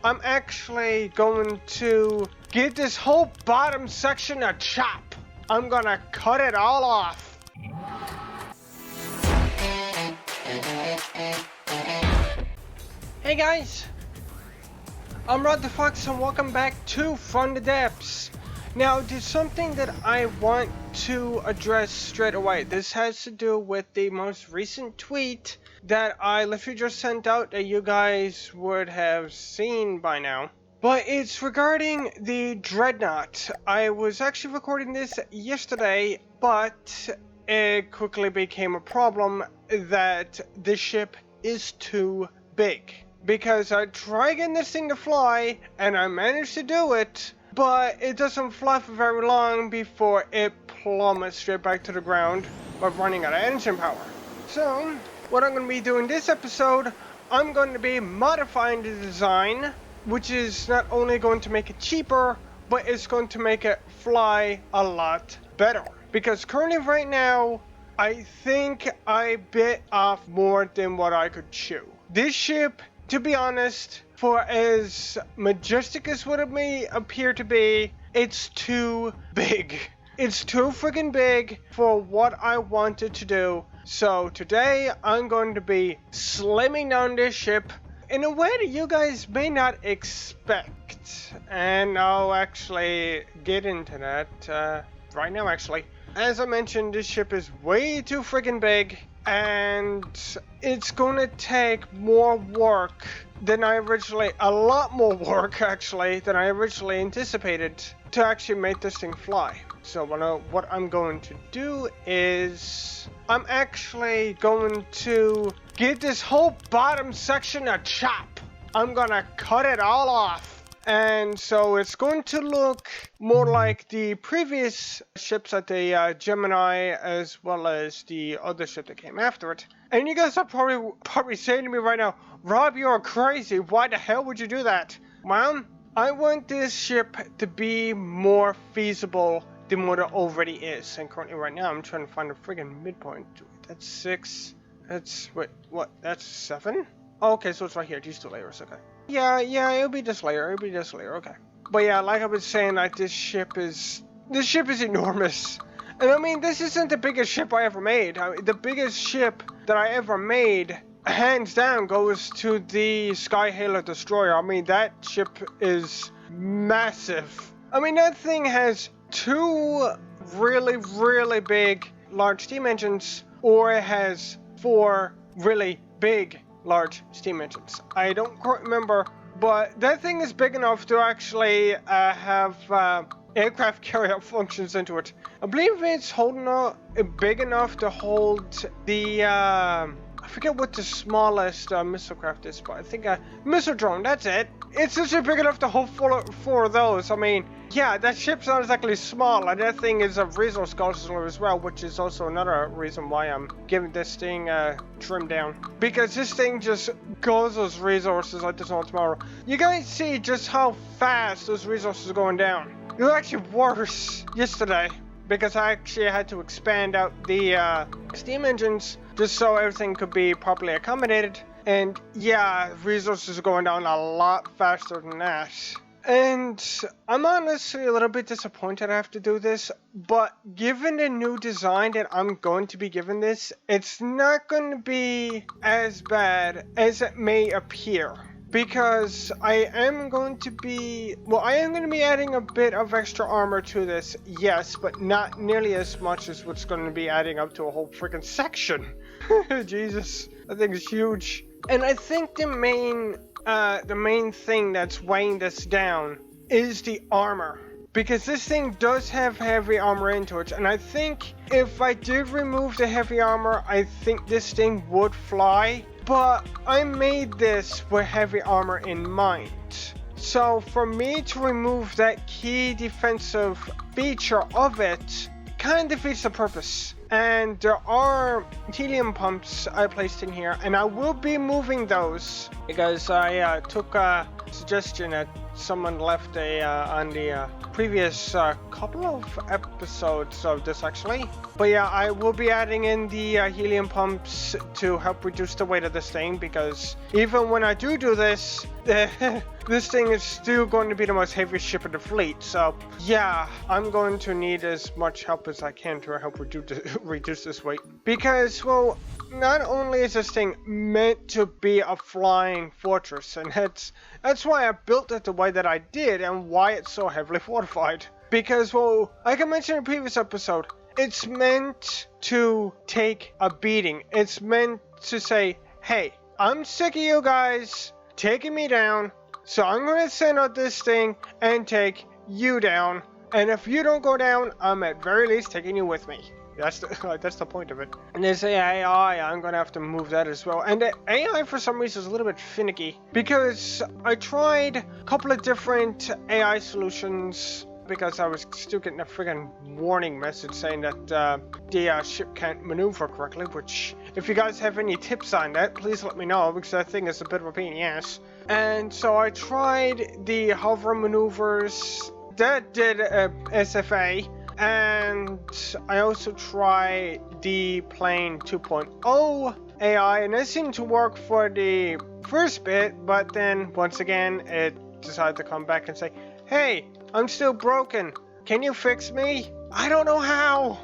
I'm actually going to give this whole bottom section a chop. I'm gonna cut it all off. Hey guys, I'm Rod the Fox and welcome back to From the Depths. Now, there's something that I want to address straight away. This has to do with the most recent tweet that I literally just sent out that you guys would have seen by now. But it's regarding the Dreadnought. I was actually recording this yesterday, but it quickly became a problem that the ship is too big. Because I tried getting this thing to fly, and I managed to do it, but it doesn't fly for very long before it plummets straight back to the ground by running out of engine power. So, what I'm going to be doing this episode, I'm going to be modifying the design, which is not only going to make it cheaper, but it's going to make it fly a lot better. Because currently right now, I think I bit off more than what I could chew. This ship, to be honest, for as majestic as what it may appear to be, it's too big. It's too freaking big for what I wanted to do. So today I'm going to be slimming down this ship in a way that you guys may not expect. And I'll actually get into that right now actually. As I mentioned, this ship is way too freaking big. And it's gonna take more work than a lot more work actually, than I originally anticipated to actually make this thing fly. So what I'm going to do is, I'm actually going to give this whole bottom section a chop. I'm gonna cut it all off. And so it's going to look more like the previous ships at the Gemini, as well as the other ship that came after it. And you guys are probably saying to me right now, Rob, you're crazy. Why the hell would you do that? Well, I want this ship to be more feasible than what it already is. And currently right now, I'm trying to find a friggin' midpoint. That's 6. That's, wait, what? That's 7? Oh, okay, so it's right here. These two layers, okay. Yeah, it'll be this layer, okay. But yeah, like I was saying, like, this ship is enormous. And I mean, this isn't the biggest ship I ever made. The biggest ship that I ever made, hands down, goes to the Skyhaler Destroyer. I mean, that ship is massive. I mean, that thing has 2 really, really big, large steam engines, or it has 4 really big, large steam engines. I don't quite remember, but that thing is big enough to actually have aircraft carrier functions into it. I believe it's big enough to hold the I forget what the smallest missile craft is, but I think a missile drone, that's it. It's actually big enough to hold 4 of those. I mean, yeah, that ship's not exactly small, and that thing is a resource guzzler as well, which is also another reason why I'm giving this thing trim down. Because this thing just guzzles resources like there's no tomorrow. You guys see just how fast those resources are going down. It was actually worse yesterday, because I actually had to expand out the steam engines just so everything could be properly accommodated. And yeah, resources are going down a lot faster than that. And I'm honestly a little bit disappointed I have to do this, but given the new design that I'm going to be given this, it's not going to be as bad as it may appear. Because I am going to be adding a bit of extra armor to this, yes, but not nearly as much as what's going to be adding up to a whole freaking section. Jesus, that thing is huge. And I think the main thing that's weighing this down is the armor. Because this thing does have heavy armor into it, and I think if I did remove the heavy armor, I think this thing would fly. But I made this with heavy armor in mind. So for me to remove that key defensive feature of it kind of defeats the purpose. And there are helium pumps I placed in here, and I will be moving those because I took suggestion that someone left on the previous couple of episodes of this actually. But yeah, I will be adding in the helium pumps to help reduce the weight of this thing, because even when I do this, this thing is still going to be the most heaviest ship in the fleet. So yeah, I'm going to need as much help as I can to help reduce this weight. Because, well, not only is this thing meant to be a flying fortress, and that's why I built it the way that I did and why it's so heavily fortified. Because, well, like I mentioned in a previous episode, it's meant to take a beating. It's meant to say, hey, I'm sick of you guys taking me down, so I'm going to send out this thing and take you down. And if you don't go down, I'm at very least taking you with me. That's the point of it. And there's AI, I'm going to have to move that as well. And the AI for some reason is a little bit finicky, because I tried a couple of different AI solutions, because I was still getting a friggin' warning message saying that the ship can't maneuver correctly, which, if you guys have any tips on that, please let me know, because that thing is a bit of a pain in the ass. And so I tried the hover maneuvers, that did SFA, and I also tried the plane 2.0 AI, and it seemed to work for the first bit, but then once again it decided to come back and say, hey, I'm still broken. Can you fix me? I don't know how.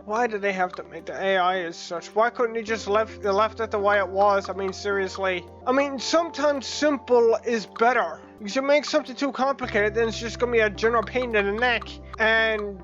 Why did they have to make the AI as such? Why couldn't they just left it the way it was? I mean, seriously. I mean, sometimes simple is better. Because you make something too complicated, then it's just gonna be a general pain in the neck. And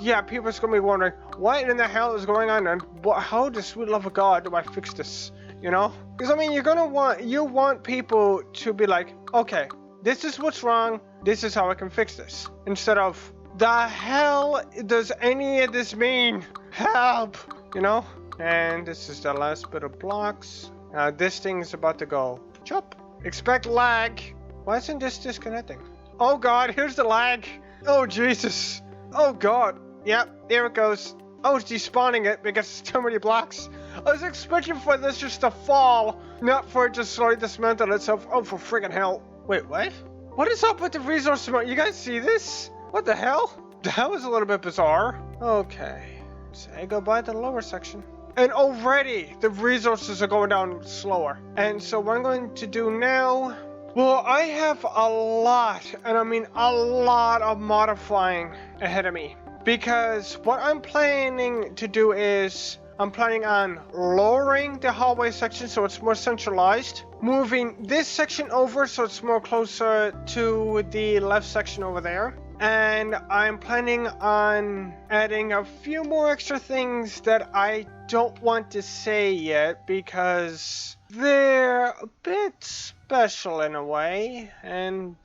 yeah, people's gonna be wondering, what in the hell is going on? And how the sweet love of God do I fix this? You know? Because I mean, you want people to be like, okay, this is what's wrong, this is how I can fix this. Instead of, the hell does any of this mean? Help! You know? And this is the last bit of blocks. This thing is about to go. Chop. Expect lag. Why isn't this disconnecting? Oh god, here's the lag. Oh Jesus. Oh god. Yep, there it goes. Oh, it's despawning it because it's too many blocks. I was expecting for this just to fall, not for it to slowly dismantle itself. Oh, for friggin' hell. Wait, what? What is up with the resource amount? You guys see this? What the hell? That was a little bit bizarre. Okay. Say goodbye to the lower section. And already the resources are going down slower. And so what I'm going to do now... Well, I have a lot, and I mean a lot of modifying ahead of me. Because what I'm planning to do is... I'm planning on lowering the hallway section so it's more centralized. Moving this section over so it's more closer to the left section over there. And I'm planning on adding a few more extra things that I don't want to say yet because they're a bit special in a way. And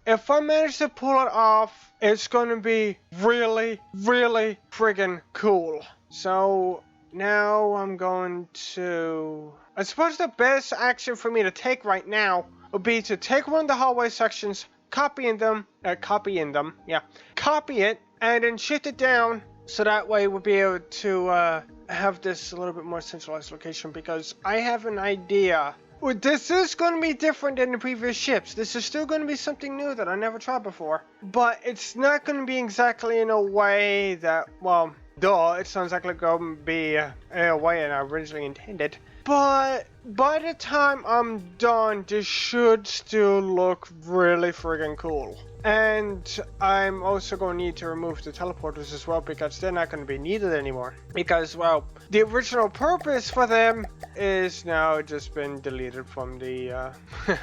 if I manage to pull it off, it's going to be really, really friggin' cool. So... now I'm going to... I suppose the best action for me to take right now would be to take one of the hallway sections, copy it, and then shift it down, so that way we'll be able to have this a little bit more centralized location, because I have an idea. Well, this is going to be different than the previous ships. This is still going to be something new that I never tried before, but it's not going to be exactly in a way that, well... duh, it sounds like it's going to be a way I originally intended. But by the time I'm done, this should still look really friggin' cool. And I'm also going to need to remove the teleporters as well, because they're not going to be needed anymore. Because, well, the original purpose for them is now just been deleted from the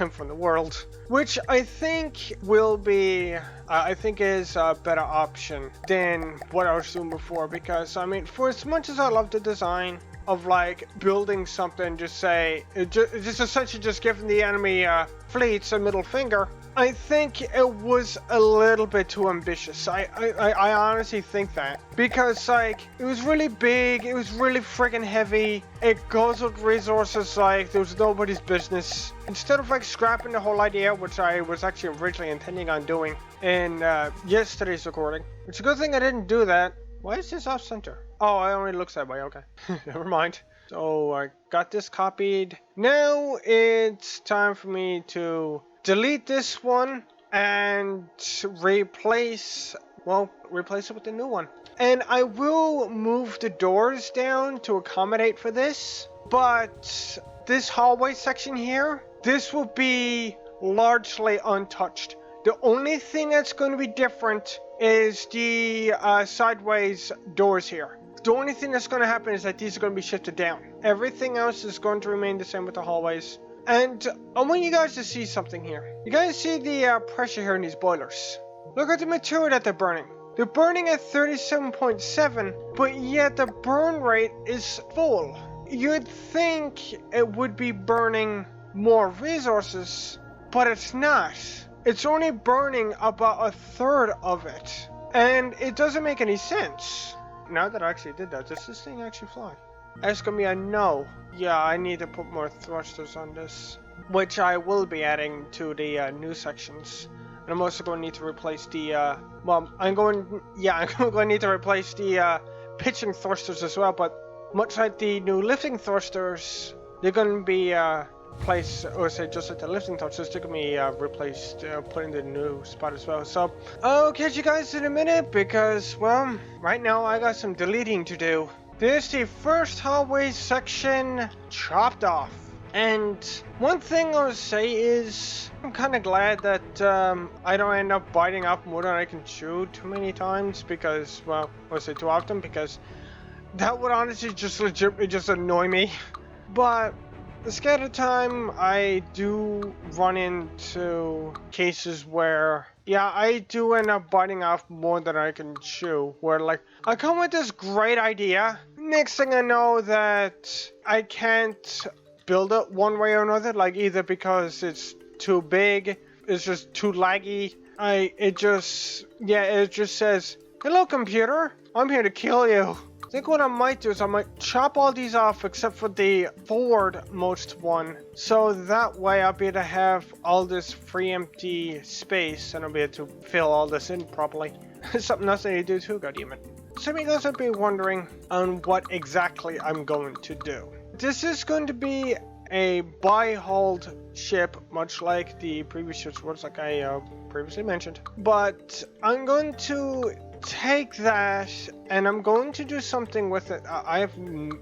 from the world. Which I think will be, I think is a better option than what I was doing before. Because, I mean, for as much as I love the design of like building something, just say, just essentially just giving the enemy fleets a middle finger, I think it was a little bit too ambitious. I honestly think that. Because, like, it was really big, it was really friggin' heavy, it guzzled resources like there was nobody's business. Instead of, like, scrapping the whole idea, which I was actually originally intending on doing in yesterday's recording. It's a good thing I didn't do that. Why is this off center? Oh, it only looks that way, okay. Never mind. So I got this copied. Now it's time for me to delete this one and replace it with a new one. And I will move the doors down to accommodate for this, but this hallway section here, this will be largely untouched. The only thing that's going to be different is the sideways doors here. The only thing that's going to happen is that these are going to be shifted down. Everything else is going to remain the same with the hallways. And I want you guys to see something here. You guys see the pressure here in these boilers. Look at the material that they're burning. They're burning at 37.7, but yet the burn rate is full. You'd think it would be burning more resources, but it's not. It's only burning about a third of it. And it doesn't make any sense. Now that I actually did that, does this thing actually fly? That's gonna be a no. Yeah, I need to put more thrusters on this, which I will be adding to the new sections. And I'm also going to need to replace the, I'm going to need to replace the pitching thrusters as well, but much like the new lifting thrusters, they're going to be just like the lifting thrusters, they're going to be replaced, put in the new spot as well. So, I'll catch you guys in a minute because, well, right now I got some deleting to do. This is the first hallway section chopped off. And one thing I would say is, I'm kind of glad that I don't end up biting off more than I can chew too many times because, well, I say too often, because that would honestly just legitimately just annoy me. But the scatter time, I do run into cases where, yeah, I do end up biting off more than I can chew, where like, I come with this great idea, next thing I know that I can't build it one way or another, like either because it's too big, it's just too laggy, it just says, hello computer, I'm here to kill you. I think what I might do is I might chop all these off except for the forward-most one, so that way I'll be able to have all this free empty space and I'll be able to fill all this in properly. Something else I need to do too, goddammit. Some of you guys might be wondering on what exactly I'm going to do. This is going to be a buy-hold ship, much like the previous ships was, like I previously mentioned. But I'm going to take that and I'm going to do something with it.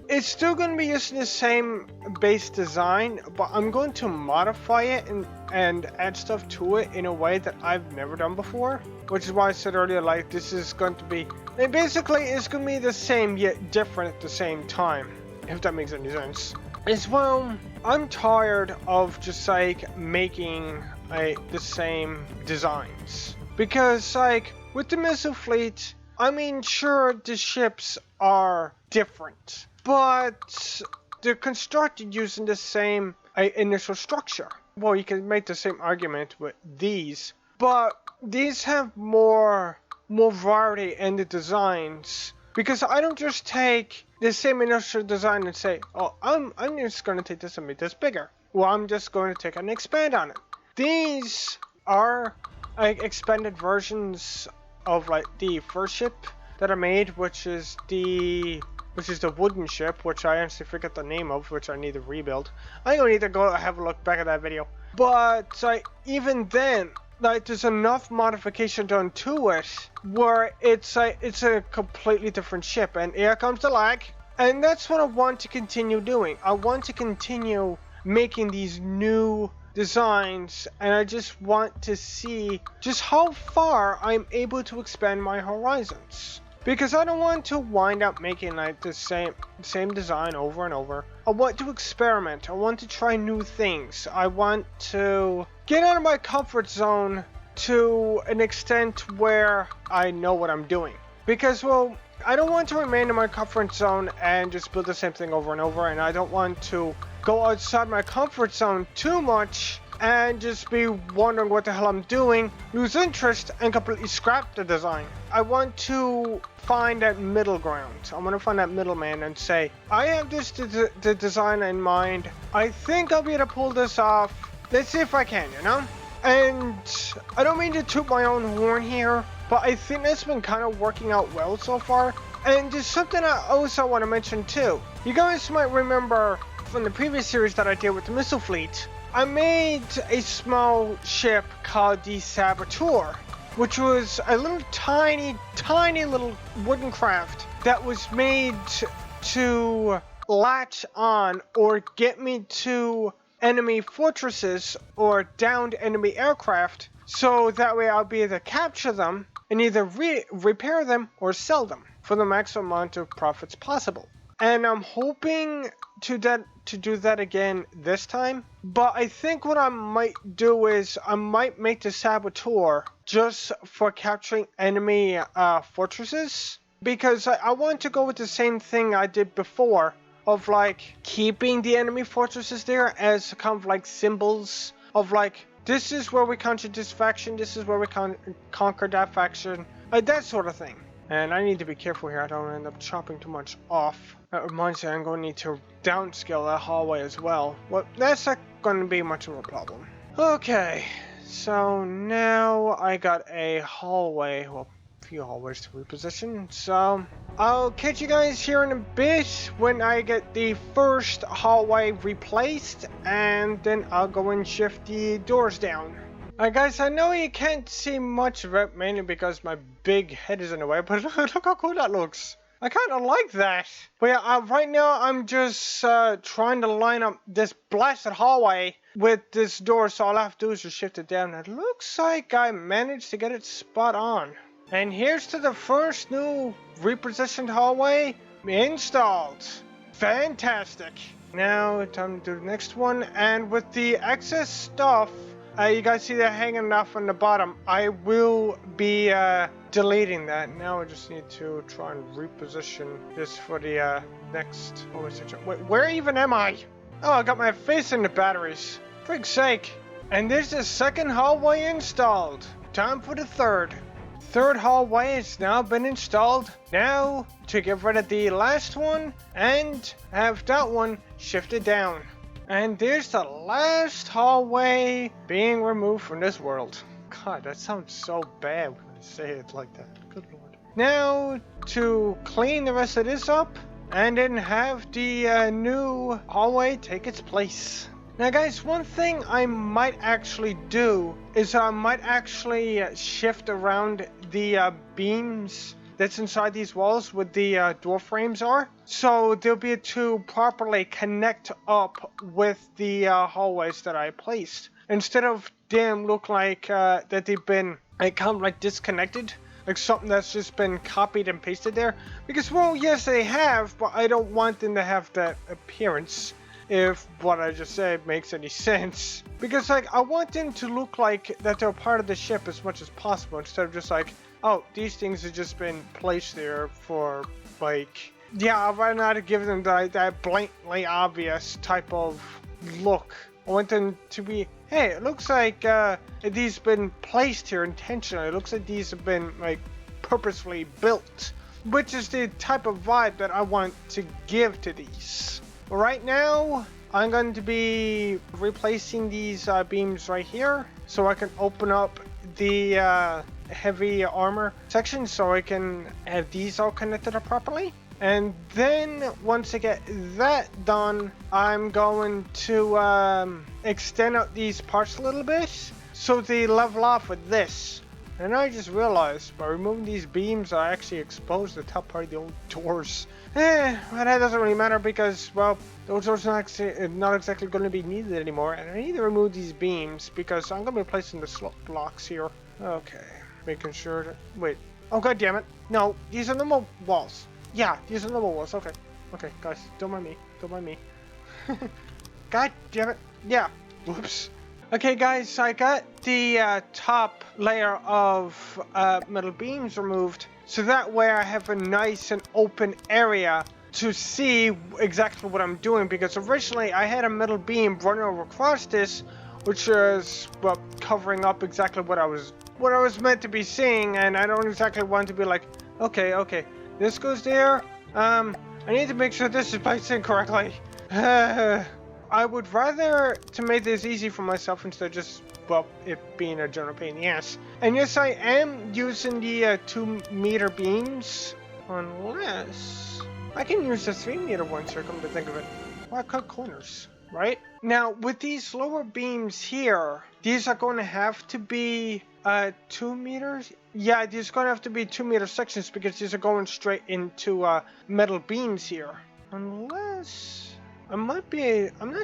It's still going to be using the same base design, but I'm going to modify it and add stuff to it in a way that I've never done before. Which is why I said earlier, like, this is going to be, it basically is going to be the same yet different at the same time, if that makes any sense. As well, I'm tired of just like making the same designs, because like with the missile fleet, I mean, sure, the ships are different, but they're constructed using the same initial structure. Well, you can make the same argument with these, but these have more variety in the designs, because I don't just take the same initial design and say, oh, I'm just going to take this and make this bigger. Well, I'm just going to take and expand on it. These are like expanded versions of like the first ship that I made, which is the wooden ship, which I honestly forget the name of, which I need to rebuild. I don't need to go have a look back at that video. But like, even then, like, there's enough modification done to it where it's a completely different ship, and here comes the lag. And that's what I want to continue doing. I want to continue making these new designs, and I just want to see just how far I'm able to expand my horizons. Because I don't want to wind up making like the same design over and over. I want to experiment. I want to try new things. I want to get out of my comfort zone to an extent where I know what I'm doing. Because, well, I don't want to remain in my comfort zone and just build the same thing over and over, and I don't want to go outside my comfort zone too much and just be wondering what the hell I'm doing, lose interest, and completely scrap the design. I want to find that middle ground. I want to find that middleman and say, I have this the design in mind. I think I'll be able to pull this off. Let's see if I can, you know? And I don't mean to toot my own horn here, but I think that's been kind of working out well so far. And there's something I also want to mention too. You guys might remember from the previous series that I did with the missile fleet, I made a small ship called the Saboteur, which was a little tiny little wooden craft that was made to latch on or get me to enemy fortresses or downed enemy aircraft, so that way I'll be able to capture them and either repair them or sell them for the maximum amount of profits possible. And I'm hoping to do that again this time. But I think what I might do is I might make the Saboteur just for capturing enemy fortresses. Because I want to go with the same thing I did before, of like keeping the enemy fortresses there as kind of like symbols of like, this is where we conquer this faction, this is where we conquer that faction, like that sort of thing. And I need to be careful here, I don't end up chopping too much off. That reminds me, I'm going to need to downscale that hallway as well. Well, that's not going to be much of a problem. Okay, so now I got a hallway, well, few hallways to reposition, so I'll catch you guys here in a bit when I get the first hallway replaced, and then I'll go and shift the doors down. Alright guys, I know you can't see much of it, mainly because my big head is in the way, but look how cool that looks. I kind of like that. But yeah, right now I'm just trying to line up this blasted hallway with this door, so all I have to do is just shift it down. It looks like I managed to get it spot on. And here's to the first new repositioned hallway installed. Fantastic. Now time to do the next one, and with the excess stuff, you guys see that hanging off on the bottom, I will be deleting that. Now I just need to try and reposition this for the next hallway section. Wait, where even am I? Oh, I got my face in the batteries. Frig's sake. And there's the second hallway installed. Time for the third. Third hallway has now been installed. Now to get rid of the last one and have that one shifted down. And there's the last hallway being removed from this world. God, that sounds so bad when I say it like that. Good lord. Now to clean the rest of this up and then have the new hallway take its place. Now guys, one thing I might actually do is I might actually shift around the beams that's inside these walls where the door frames are, so they'll be able to properly connect up with the hallways that I placed, instead of them look like that they've been kind of like disconnected, like something that's just been copied and pasted there. Because, well, yes they have, but I don't want them to have that appearance, if what I just said makes any sense. Because like I want them to look like that they're part of the ship as much as possible, instead of just like, oh, these things have just been placed there for, like, yeah, I'd rather not give them that blatantly obvious type of look. I want them to be, hey, it looks like these have been placed here intentionally. It looks like these have been, like, purposefully built, which is the type of vibe that I want to give to these. Right now, I'm going to be replacing these beams right here, so I can open up the heavy armor section, so I can have these all connected up properly. And then once I get that done, I'm going to extend out these parts a little bit so they level off with this. And I just realized by removing these beams, I actually exposed the top part of the old doors. Well, that doesn't really matter because, well, those doors are not exactly going to be needed anymore. And I need to remove these beams because I'm going to be placing the slot blocks here. Okay, making sure that, wait, oh god damn it. No, these are normal walls. Yeah, these are normal walls. Okay, okay, guys, don't mind me. Don't mind me. God damn it. Yeah, whoops. Okay guys, I got the top layer of metal beams removed, so that way I have a nice and open area to see exactly what I'm doing, because originally I had a metal beam running over across this, which was, well, covering up exactly what I was meant to be seeing, and I don't exactly want to be like, okay, this goes there, I need to make sure this is placed in correctly. I would rather to make this easy for myself instead of just, well, it being a general pain in the ass. And yes, I am using the 2 meter beams Unless I can use the 3-meter ones here, come to think of it. Well, I cut corners, right? Now, with these lower beams here, these are going to have to be 2 meters. Yeah, these are going to have to be 2-meter sections because these are going straight into metal beams here. Unless I'm not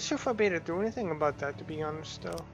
sure if I'll be able to do anything about that, to be honest, though.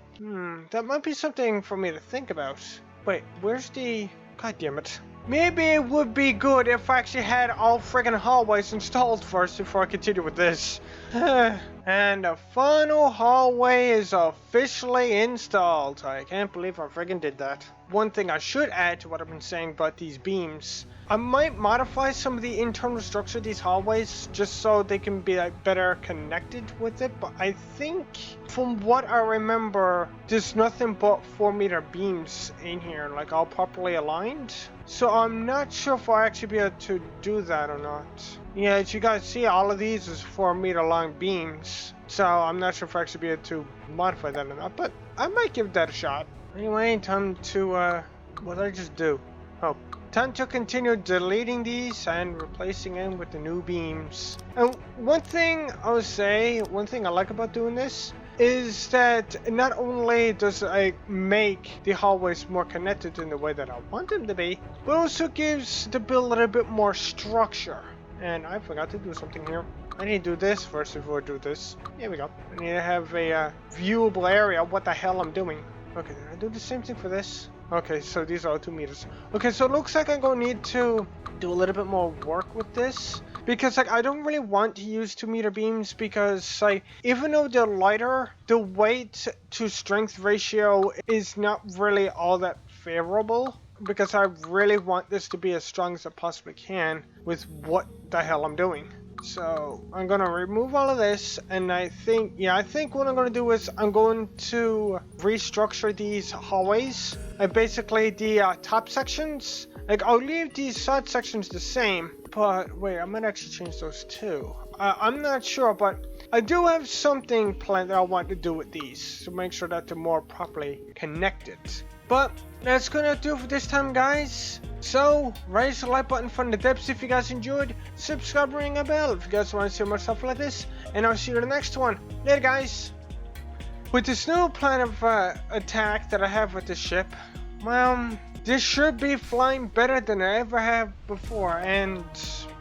That might be something for me to think about. Wait, where's the... God damn it. Maybe it would be good if I actually had all friggin' hallways installed first before I continue with this. And the final hallway is officially installed. I can't believe I friggin' did that. One thing I should add to what I've been saying about these beams, I might modify some of the internal structure of these hallways just so they can be like better connected with it, but I think from what I remember there's nothing but 4-meter beams in here, like all properly aligned, so I'm not sure if I'll actually be able to do that or not. Yeah, as you guys see, all of these is 4-meter long beams, so I'm not sure if I'll actually be able to modify that or not, but I might give that a shot. Anyway, time to what did I just do? Oh, time to continue deleting these and replacing them with the new beams. And one thing I like about doing this is that not only does it make the hallways more connected in the way that I want them to be, but also gives the build a little bit more structure. And I forgot to do something here. I need to do this first before I do this. Here we go. I need to have a viewable area of what the hell I'm doing. Okay, did I do the same thing for this? Okay, so these are all 2 meters. Okay, so it looks like I'm going to need to do a little bit more work with this. Because, like, I don't really want to use 2-meter beams because, like, even though they're lighter, the weight to strength ratio is not really all that favorable. Because I really want this to be as strong as I possibly can with what the hell I'm doing. So I'm gonna remove all of this, and I think what I'm gonna do is I'm going to restructure these hallways, and basically the top sections, like I'll leave these side sections the same, but wait, I might actually change those too. I'm not sure, but I do have something planned that I want to do with these to make sure that they're more properly connected. But that's gonna do it for this time, guys. So, raise the like button from the depths if you guys enjoyed. Subscribe and ring a bell if you guys want to see more stuff like this. And I'll see you in the next one. Later, guys. With this new plan of attack that I have with this ship, well, this should be flying better than I ever have before. And,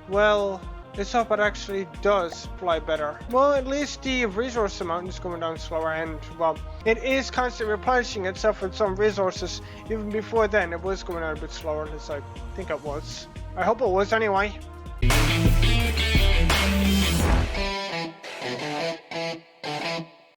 well, let's hope it actually does fly better. Well, at least the resource amount is going down slower, and, well, it is constantly replenishing itself with some resources. Even before then, it was going down a bit slower, as I think it was. I hope it was anyway.